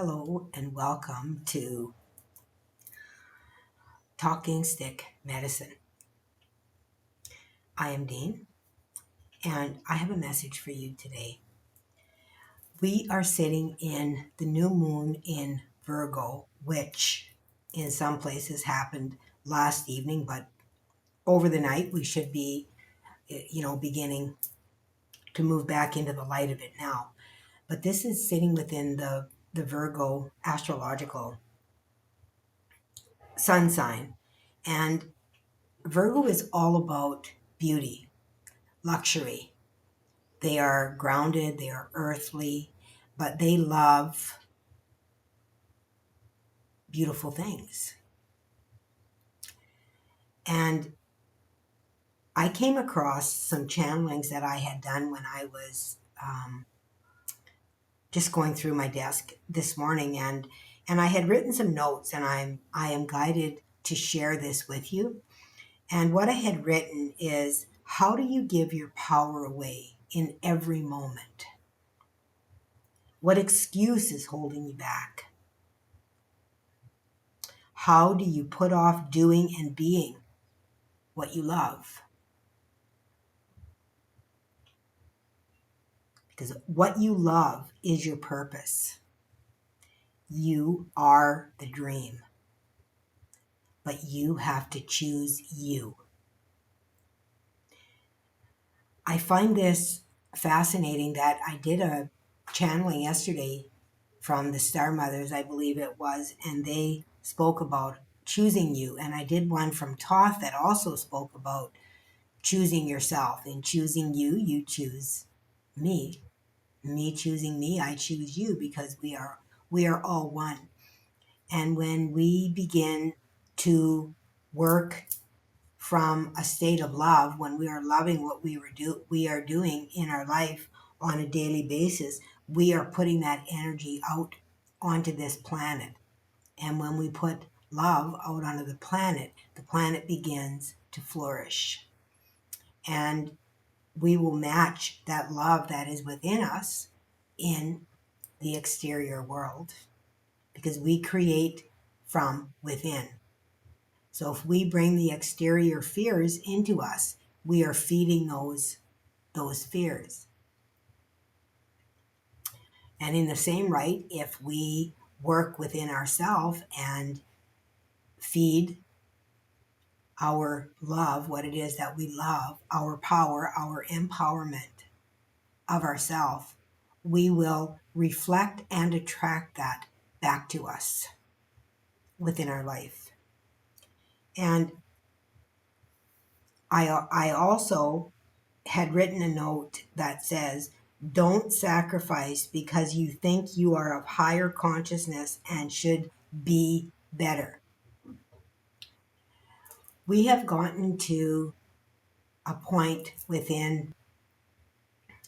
Hello and welcome to Talking Stick Medicine. I am Dene and I have a message for you today. We are sitting in the new moon in Virgo, which in some places happened last evening, but over the night we should be, beginning to move back into the light of it now. But this is sitting within the Virgo astrological sun sign. And Virgo is all about beauty, luxury. They are grounded, they are earthly, but they love beautiful things. And I came across some channelings that I had done when I was just going through my desk this morning, and I had written some notes, and I am guided to share this with you. And what I had written is, how do you give your power away in every moment? What excuse is holding you back? How do you put off doing and being what you love? Because what you love is your purpose. You are the dream, but you have to choose you. I find this fascinating that I did a channeling yesterday from the Star Mothers, I believe it was, and they spoke about choosing you. And I did one from Toth that also spoke about choosing yourself. In choosing you, you choose me. Me choosing me, I choose you, because we are all one. And when we begin to work from a state of love, when we are loving what we are doing in our life on a daily basis, we are putting that energy out onto this planet. And when we put love out onto the planet begins to flourish. And we will match that love that is within us in the exterior world, because we create from within. So if we bring the exterior fears into us, we are feeding those fears. And in the same right, if we work within ourselves and feed our love, what it is that we love, our power, our empowerment of ourself, we will reflect and attract that back to us within our life. And I also had written a note that says, don't sacrifice because you think you are of higher consciousness and should be better. We have gotten to a point within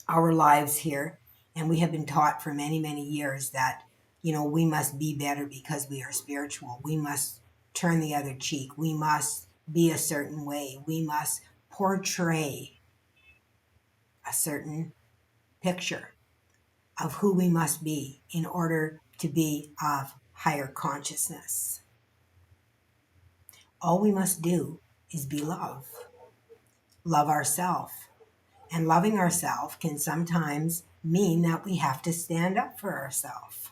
our lives here, and we have been taught for many, many years that, we must be better because we are spiritual. We must turn the other cheek. We must be a certain way. We must portray a certain picture of who we must be in order to be of higher consciousness. All we must do is be love. Love ourselves. And loving ourselves can sometimes mean that we have to stand up for ourselves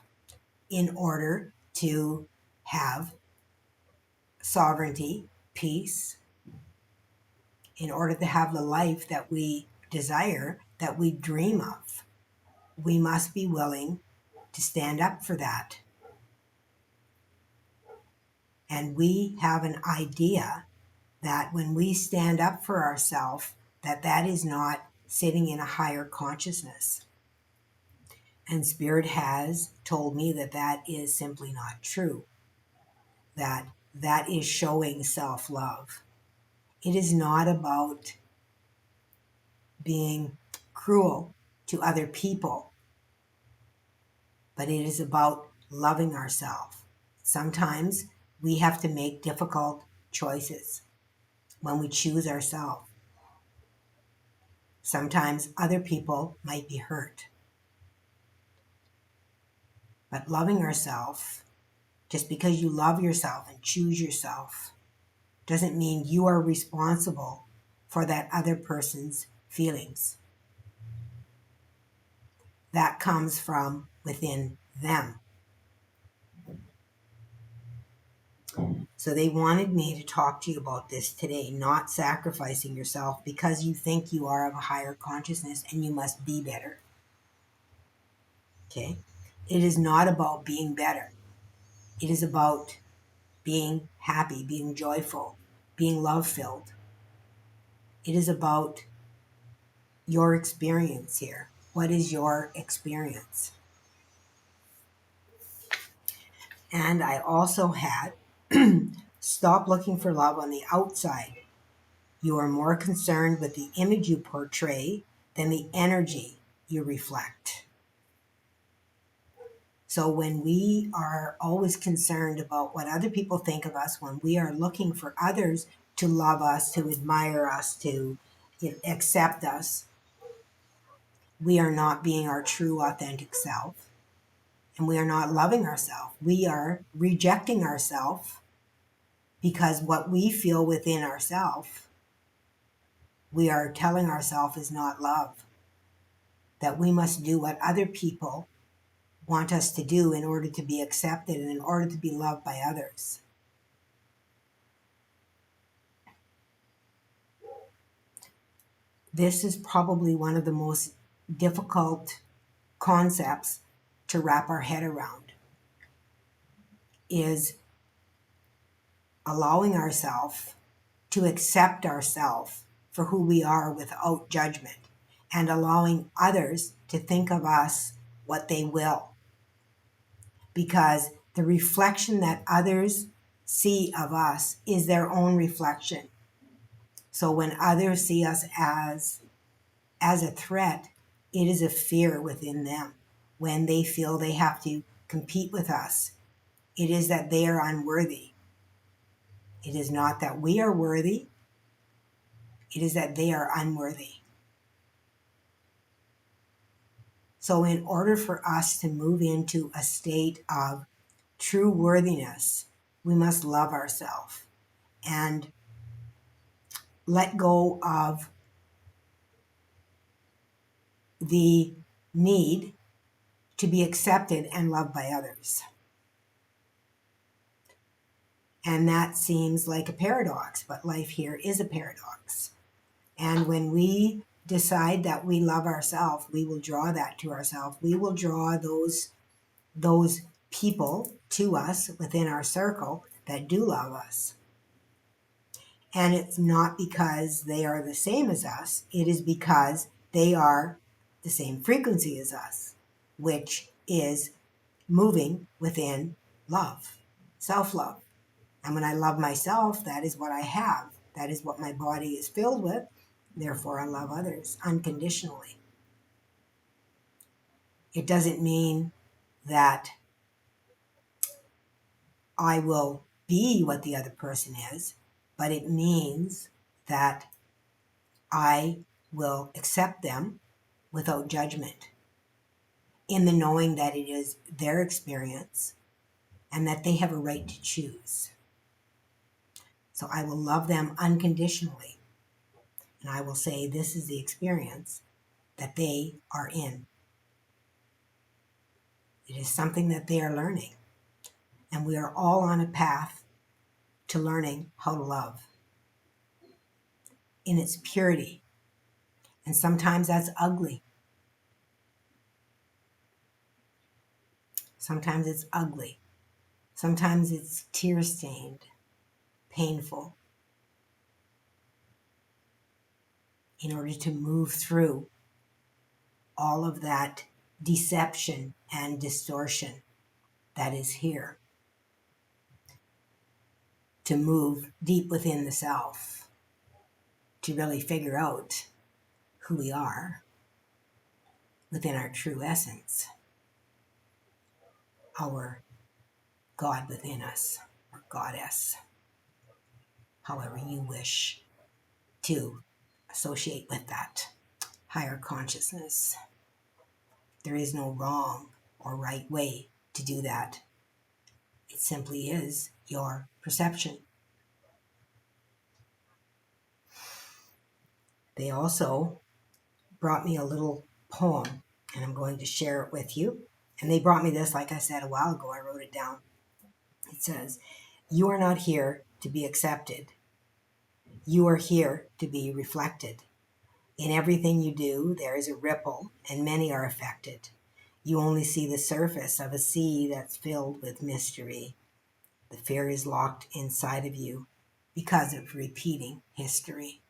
in order to have sovereignty, peace, in order to have the life that we desire, that we dream of. We must be willing to stand up for that. And we have an idea that when we stand up for ourselves, that is not sitting in a higher consciousness. And Spirit has told me that is simply not true. That is showing self-love. It is not about being cruel to other people, but it is about loving ourselves. Sometimes we have to make difficult choices when we choose ourselves. Sometimes other people might be hurt. But loving ourselves, just because you love yourself and choose yourself, doesn't mean you are responsible for that other person's feelings. That comes from within them. So they wanted me to talk to you about this today, not sacrificing yourself because you think you are of a higher consciousness and you must be better. Okay? It is not about being better. It is about being happy, being joyful, being love-filled. It is about your experience here. What is your experience? And I also had stop looking for love on the outside. You are more concerned with the image you portray than the energy you reflect. So when we are always concerned about what other people think of us, when we are looking for others to love us, to admire us, to accept us, we are not being our true, authentic self. And we are not loving ourselves. We are rejecting ourselves because what we feel within ourselves, we are telling ourselves is not love. That we must do what other people want us to do in order to be accepted and in order to be loved by others. This is probably one of the most difficult concepts to wrap our head around, is allowing ourselves to accept ourselves for who we are without judgment, and allowing others to think of us what they will. Because the reflection that others see of us is their own reflection. So when others see us as a threat, it is a fear within them. When they feel they have to compete with us, it is that they are unworthy. It is not that we are worthy. It is that they are unworthy. So in order for us to move into a state of true worthiness, we must love ourselves and let go of the need to be accepted and loved by others. And that seems like a paradox, but life here is a paradox. And when we decide that we love ourselves, we will draw that to ourselves. We will draw those people to us within our circle that do love us. And it's not because they are the same as us, it is because they are the same frequency as us, which is moving within love, self-love. And when I love myself, that is what I have. That is what my body is filled with. Therefore, I love others unconditionally. It doesn't mean that I will be what the other person is, but it means that I will accept them without judgment, in the knowing that it is their experience and that they have a right to choose. So I will love them unconditionally. And I will say, this is the experience that they are in. It is something that they are learning. And we are all on a path to learning how to love in its purity. And sometimes that's ugly. Sometimes it's ugly. Sometimes it's tear-stained, painful. In order to move through all of that deception and distortion that is here, to move deep within the self, to really figure out who we are within our true essence, our God within us, or goddess, however you wish to associate with that higher consciousness. There is no wrong or right way to do that. It simply is your perception. They also brought me a little poem, and I'm going to share it with you. And they brought me this, like I said, a while ago. I wrote it down. It says, "You are not here to be accepted. You are here to be reflected. In everything you do, there is a ripple, and many are affected. You only see the surface of a sea that's filled with mystery. The fear is locked inside of you because of repeating history."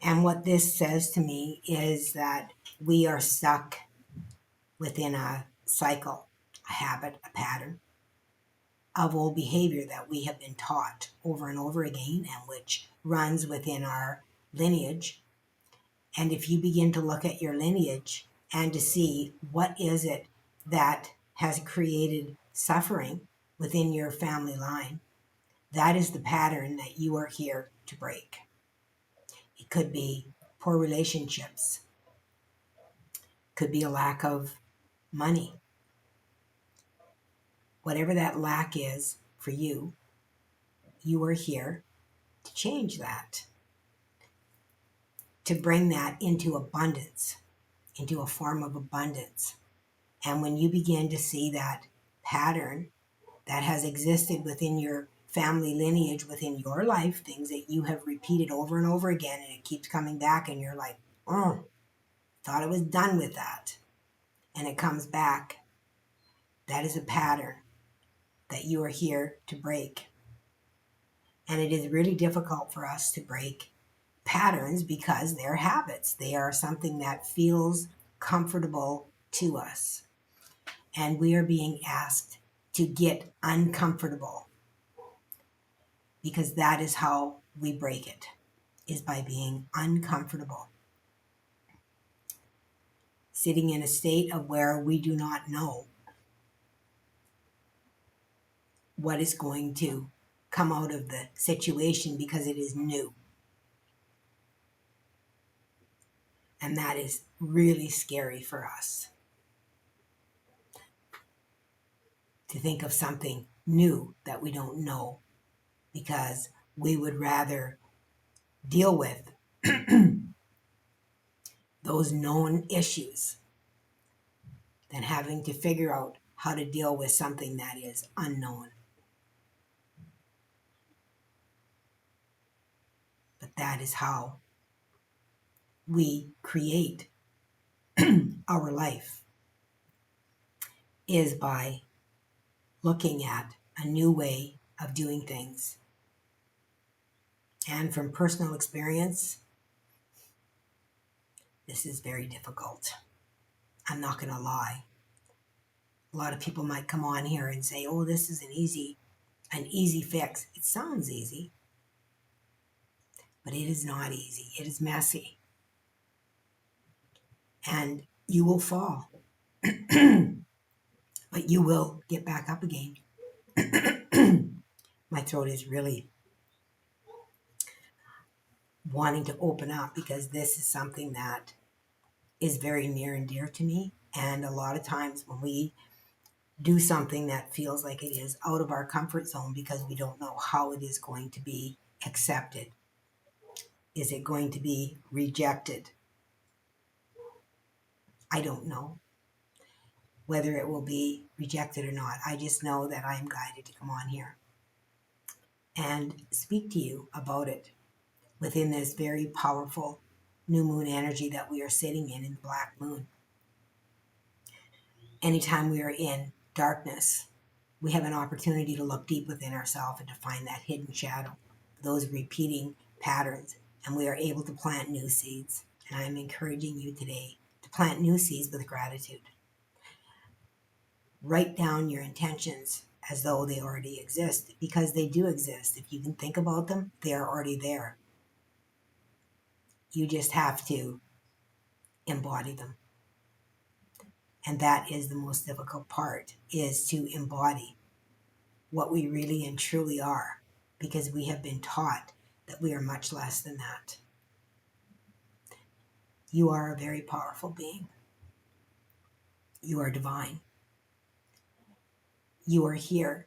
And what this says to me is that we are stuck within a cycle, a habit, a pattern of old behavior that we have been taught over and over again, and which runs within our lineage. And if you begin to look at your lineage and to see what is it that has created suffering within your family line, that is the pattern that you are here to break. It could be poor relationships, could be a lack of money. Whatever that lack is for you, you are here to change that, to bring that into abundance, into a form of abundance. And when you begin to see that pattern that has existed within your family lineage, within your life, things that you have repeated over and over again, and it keeps coming back, and you're like, oh, thought I was done with that. And it comes back. That is a pattern that you are here to break. And it is really difficult for us to break patterns because they're habits. They are something that feels comfortable to us. And we are being asked to get uncomfortable, because that is how we break it, is by being uncomfortable. Sitting in a state of where we do not know what is going to come out of the situation because it is new. And that is really scary for us, to think of something new that we don't know, because we would rather deal with those known issues than having to figure out how to deal with something that is unknown. But that is how we create our life, is by looking at a new way of doing things. And from personal experience, this is very difficult. I'm not going to lie. A lot of people might come on here and say, oh, this is an easy fix. It sounds easy, but it is not easy. It is messy. And you will fall, but you will get back up again. My throat is really wanting to open up, because this is something that is very near and dear to me. And a lot of times when we do something that feels like it is out of our comfort zone because we don't know how it is going to be accepted, is it going to be rejected? I don't know whether it will be rejected or not. I just know that I am guided to come on here and speak to you about it within this very powerful new moon energy that we are sitting in the black moon. Anytime we are in darkness, we have an opportunity to look deep within ourselves and to find that hidden shadow, those repeating patterns, and we are able to plant new seeds. And I'm encouraging you today to plant new seeds with gratitude. Write down your intentions as though they already exist, because they do exist. If you can think about them, they are already there. You just have to embody them. And that is the most difficult part, is to embody what we really and truly are, because we have been taught that we are much less than that. You are a very powerful being. You are divine. You are here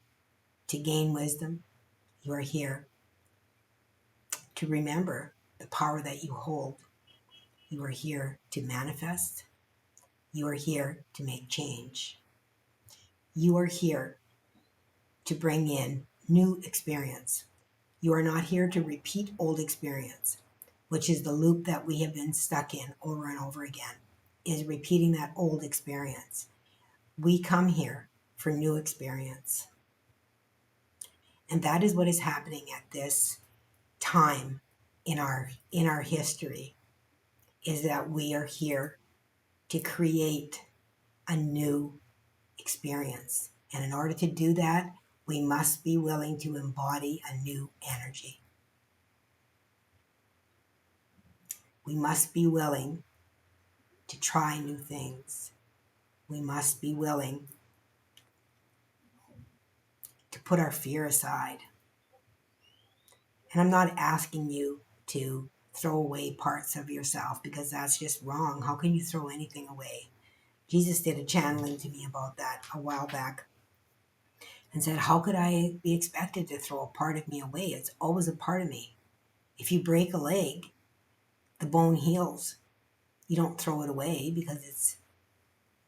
to gain wisdom. You are here to remember the power that you hold. You are here to manifest. You are here to make change. You are here to bring in new experience. You are not here to repeat old experience, which is the loop that we have been stuck in over and over again, is repeating that old experience. We come here for new experience. And that is what is happening at this time in our history, is that we are here to create a new experience. And in order to do that, we must be willing to embody a new energy. We must be willing to try new things. We must be willing to put our fear aside. And I'm not asking you to throw away parts of yourself, because that's just wrong. How can you throw anything away? Jesus did a channeling to me about that a while back and said, how could I be expected to throw a part of me away? It's always a part of me. If you break a leg, the bone heals. You don't throw it away because it's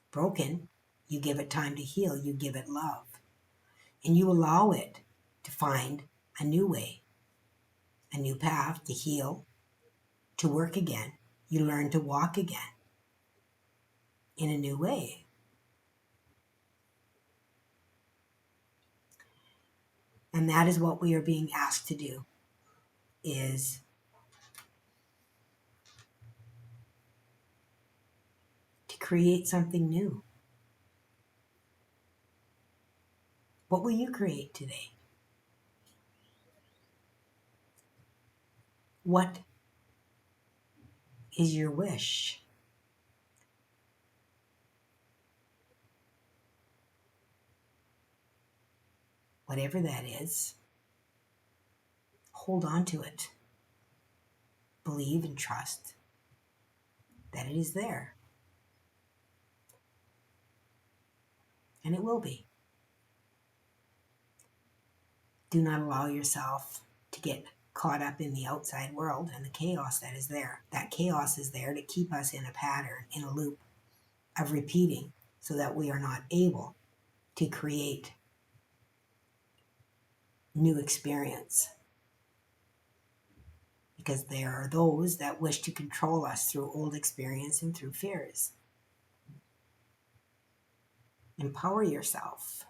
broken. You give it time to heal. You give it love. And you allow it to find a new way, a new path to heal, to work again. You learn to walk again in a new way. And that is what we are being asked to do, is to create something new. What will you create today? What is your wish? Whatever that is, hold on to it. Believe and trust that it is there. And it will be. Do not allow yourself to get caught up in the outside world and the chaos that is there. That chaos is there to keep us in a pattern, in a loop of repeating, so that we are not able to create new experience. Because there are those that wish to control us through old experience and through fears. Empower yourself.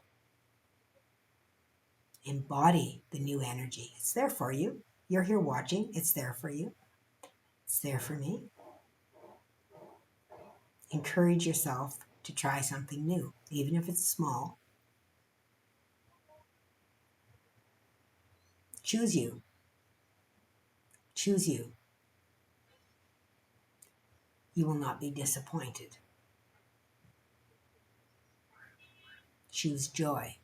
Embody the new energy. It's there for you. You're here watching. It's there for you. It's there for me. Encourage yourself to try something new, even if it's small. Choose you. Choose you. You will not be disappointed. Choose joy.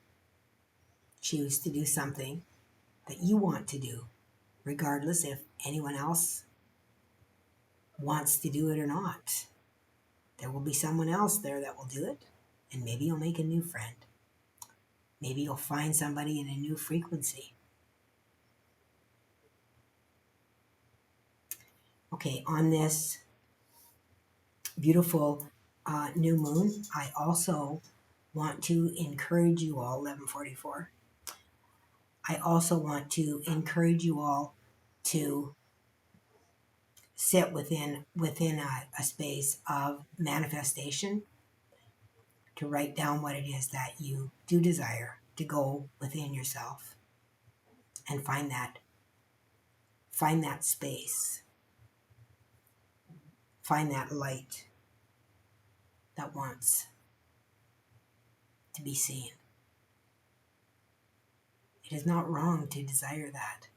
Choose to do something that you want to do, regardless if anyone else wants to do it or not. There will be someone else there that will do it, and maybe you'll make a new friend. Maybe you'll find somebody in a new frequency. Okay, on this beautiful new moon, I also want to encourage you all, 11:44. I also want to encourage you all to sit within a space of manifestation, to write down what it is that you do desire, to go within yourself and find that space, find that light that wants to be seen. It is not wrong to desire that.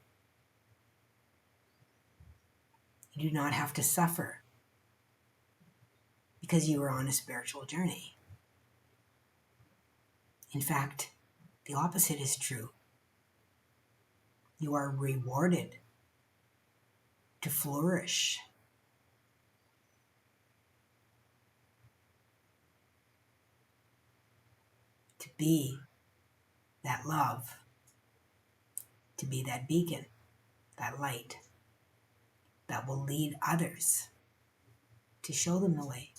You do not have to suffer because you are on a spiritual journey. In fact, the opposite is true. You are rewarded to flourish. to be that love, to be that beacon, that light that will lead others, to show them the way.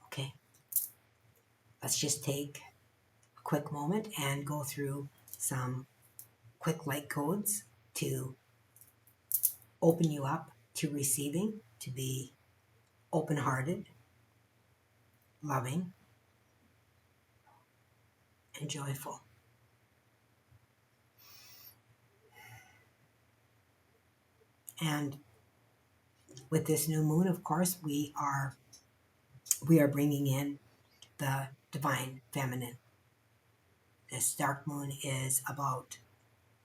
Okay, let's just take a quick moment and go through some quick light codes to open you up to receiving, to be open-hearted, loving, and joyful. And with this new moon, of course, we are bringing in the divine feminine. This dark moon is about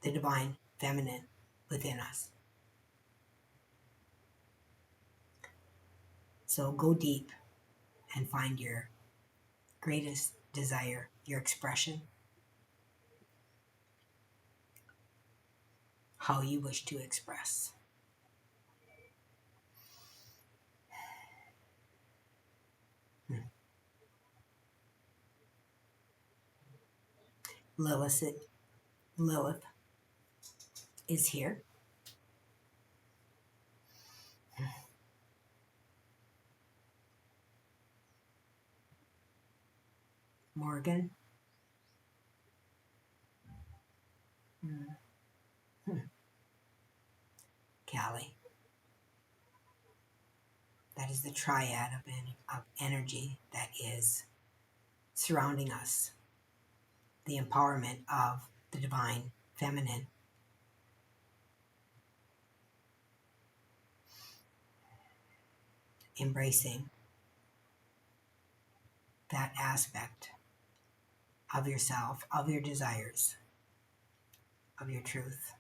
the divine feminine within us. So go deep and find your greatest desire, your expression, how you wish to express. Lilith is here. Morgan. Callie. That is the triad of energy that is surrounding us. The empowerment of the divine feminine. Embracing that aspect of yourself, of your desires, of your truth.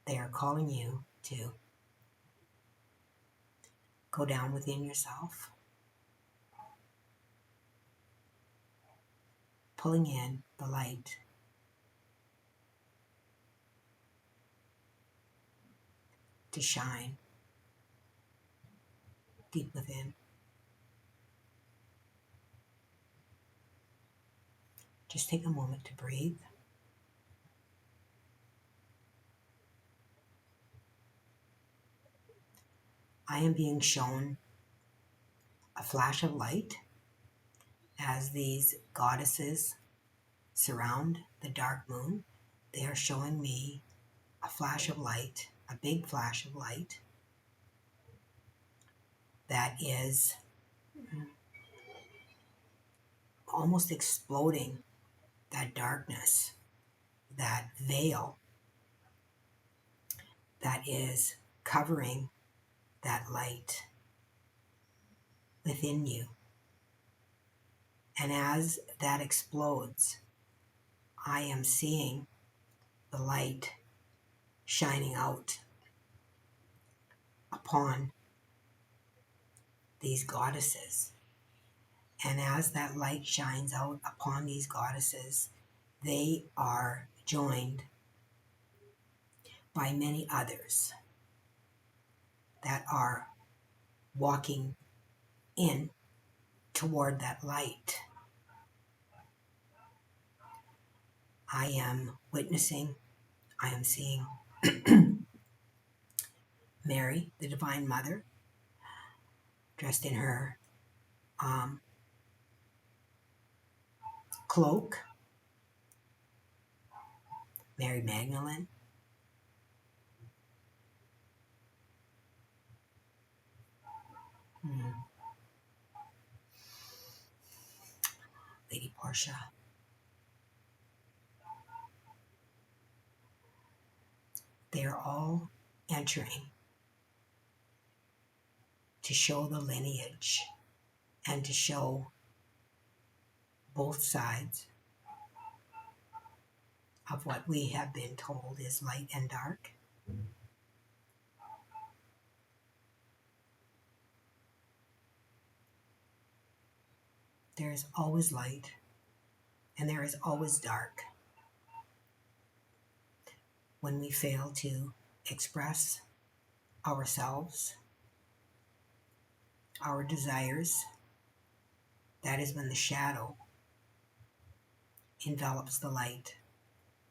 They are calling you to go down within yourself, pulling in the light, to shine deep within. Just take a moment to breathe. I am being shown a flash of light as these goddesses surround the dark moon. They are showing me a flash of light, a big flash of light that is almost exploding that darkness, that veil that is covering that light within you. And as that explodes, I am seeing the light shining out upon these goddesses. And as that light shines out upon these goddesses, they are joined by many others that are walking in toward that light. I am witnessing, I am seeing Mary, the Divine Mother, dressed in her cloak, Mary Magdalene, Lady Portia. They are all entering to show the lineage and to show both sides of what we have been told is light and dark. There is always light and there is always dark. When we fail to express ourselves our desires, that is when the shadow envelops the light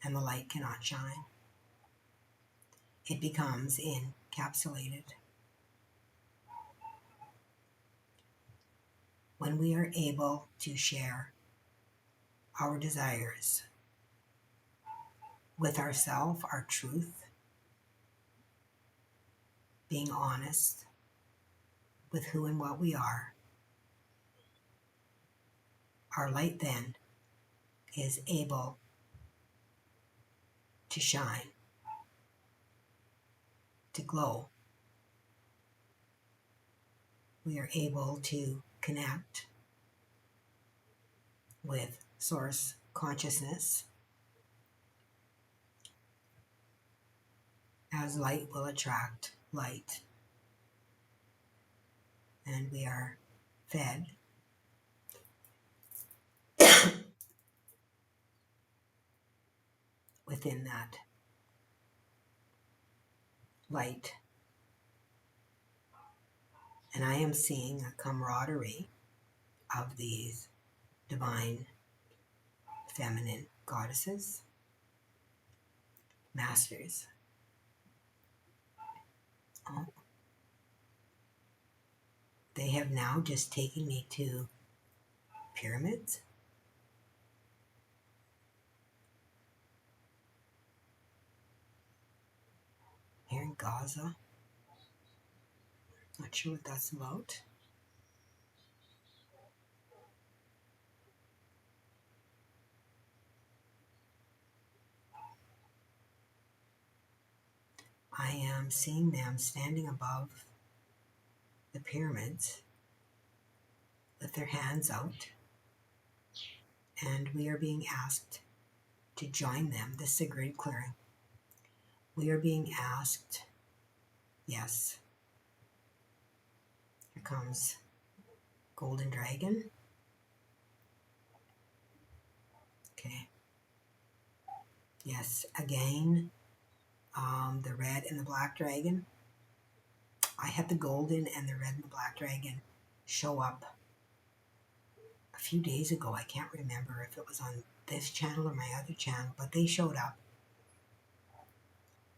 and the light cannot shine. It becomes encapsulated. When we are able to share our desires with ourselves, our truth, being honest with who and what we are, our light then is able to shine, to glow. We are able to connect with source consciousness, as light will attract light. And we are fed within that light. And I am seeing a camaraderie of these divine feminine goddesses, masters. Oh, they have now just taken me to pyramids. Here in Gaza. Not sure what that's about. I am seeing them standing above the pyramids with their hands out, and we are being asked to join them. This is a great clearing. We are being asked, yes, here comes Golden Dragon. Okay. Yes, again, the red and the black dragon. I had the golden and the red and the black dragon show up a few days ago. I can't remember if it was on this channel or my other channel, but they showed up.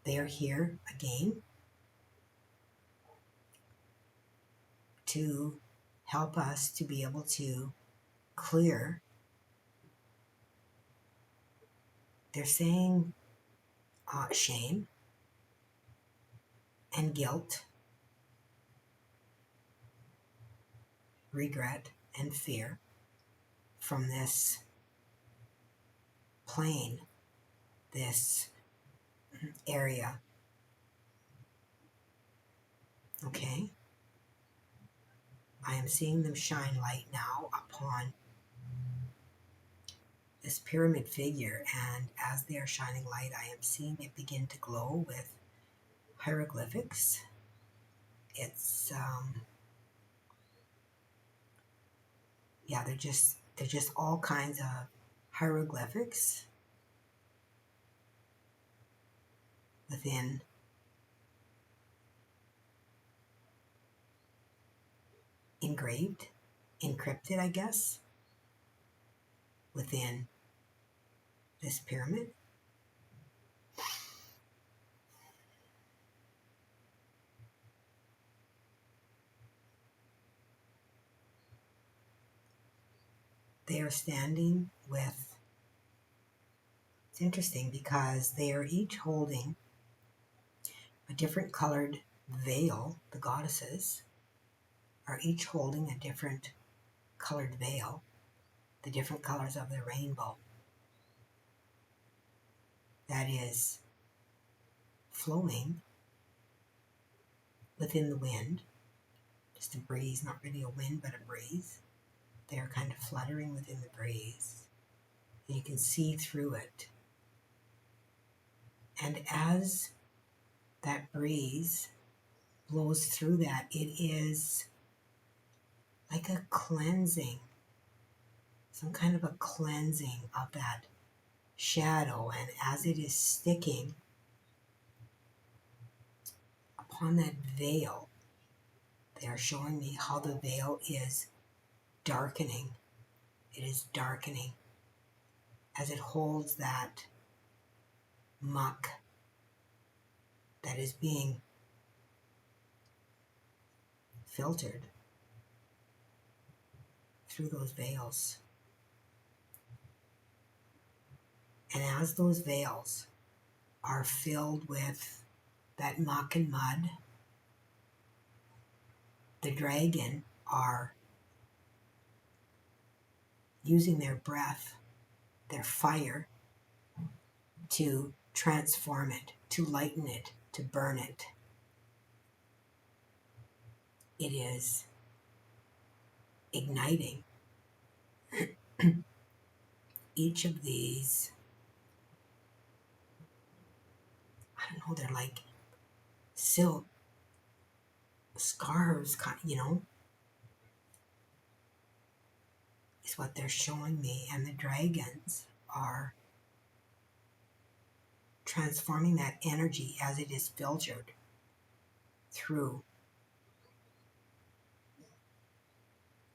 They are here again to help us to be able to clear. They're saying shame and guilt, regret and fear from this plane, this area. Okay? I am seeing them shine light now upon this pyramid figure, and as they are shining light, I am seeing it begin to glow with hieroglyphics. It's they're just all kinds of hieroglyphics within engraved, encrypted, I guess, within this pyramid. They are standing with, it's interesting because they are each holding a different colored veil. The goddesses are each holding a different colored veil, the different colors of the rainbow that is flowing within the wind. Just a breeze, not really a wind, but a breeze. They are kind of fluttering within the breeze. And you can see through it. And as that breeze blows through that, it is like a cleansing, some kind of a cleansing of that shadow. And as it is sticking upon that veil, They are showing me how the veil is darkening. It is darkening as it holds that muck that is being filtered through those veils. And as those veils are filled with that muck and mud, the dragon are using their breath, their fire, to transform it, to lighten it, to burn it. It is igniting each of these. I don't know, they're like silk scarves, is what they're showing me. And the dragons are transforming that energy as it is filtered through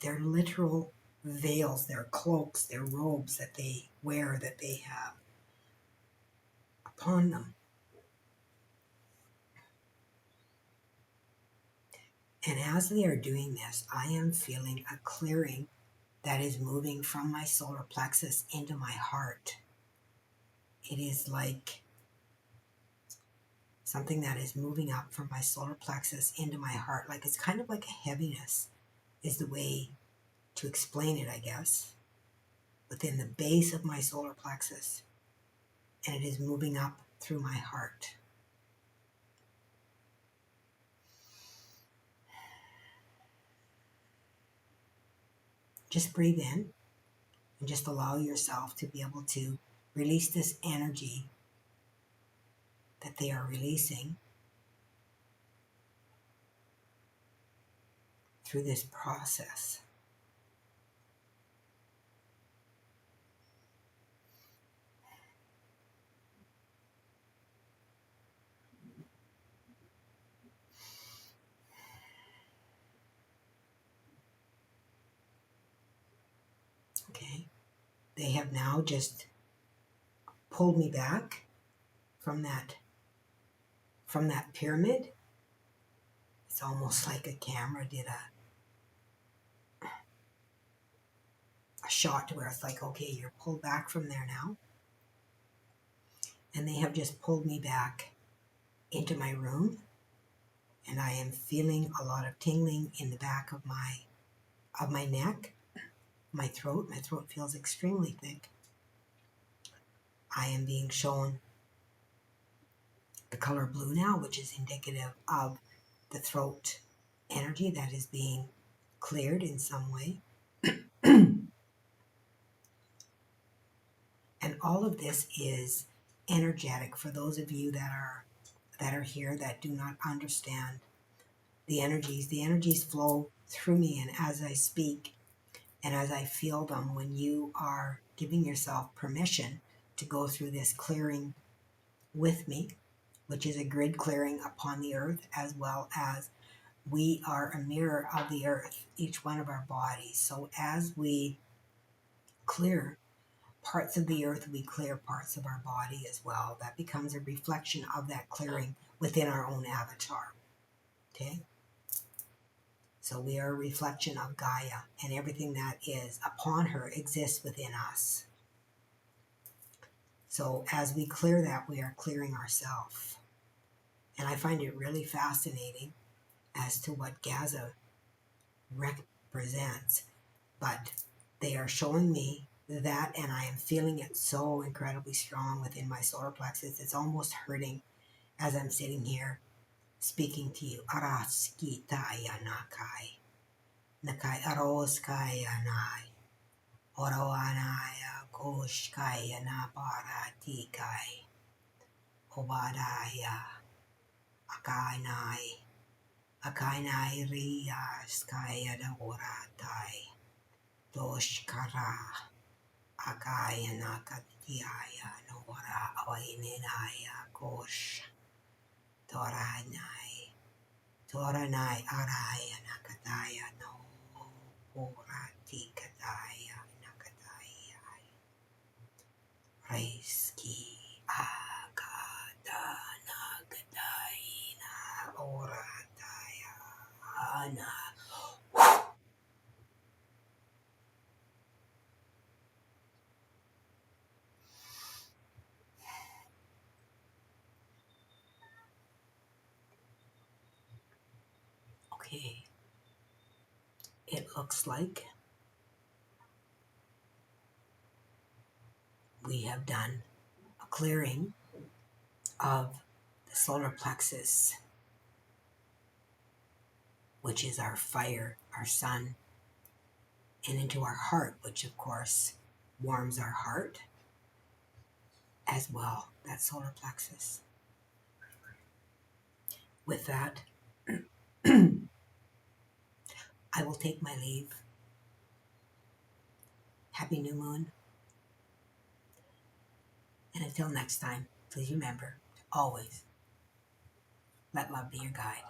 their literal veils, their cloaks, their robes that they wear, that they have upon them. And as they are doing this, I am feeling a clearing that is moving from my solar plexus into my heart. It is like something that is moving up from my solar plexus into my heart. Like it's kind of like a heaviness is the way to explain it, I guess, within the base of my solar plexus. And it is moving up through my heart. Just breathe in and just allow yourself to be able to release this energy that they are releasing through this process. Okay, they have now just pulled me back from that pyramid. It's almost like a camera did a shot to where it's like, okay, you're pulled back from there now. And they have just pulled me back into my room, and I am feeling a lot of tingling in the back of my neck, my throat. My throat feels extremely thick. I am being shown the color blue now, which is indicative of the throat energy that is being cleared in some way. And all of this is energetic for those of you that are here that do not understand the energies. The energies flow through me, and as I speak and as I feel them, when you are giving yourself permission to go through this clearing with me, which is a grid clearing upon the earth, as well as we are a mirror of the earth, each one of our bodies. So as we clear parts of the earth, we clear parts of our body as well. That becomes a reflection of that clearing within our own avatar. Okay? So we are a reflection of Gaia, and everything that is upon her exists within us. So as we clear that, we are clearing ourselves. And I find it really fascinating as to what Gaza represents. But they are showing me that, and I am feeling it so incredibly strong within my solar plexus. It's almost hurting as I'm sitting here speaking to you. Araskitaya nakai. Nakai aroskaya nai. Oroanaya koshkaya naparatikai. Obadaya akainai. Akainai riyaskaya daoratai. Doshkara. Akaya nakatiaya nora awaininaya kosh. Toranai. Toranai araya nakataya no orati kataya nakataya Reiski akata nakataya orataya ana. Okay, it looks like we have done a clearing of the solar plexus, which is our fire, our sun, and into our heart, which of course warms our heart as well, that solar plexus. With that, I will take my leave. Happy new moon. And until next time, please remember to always let love be your guide.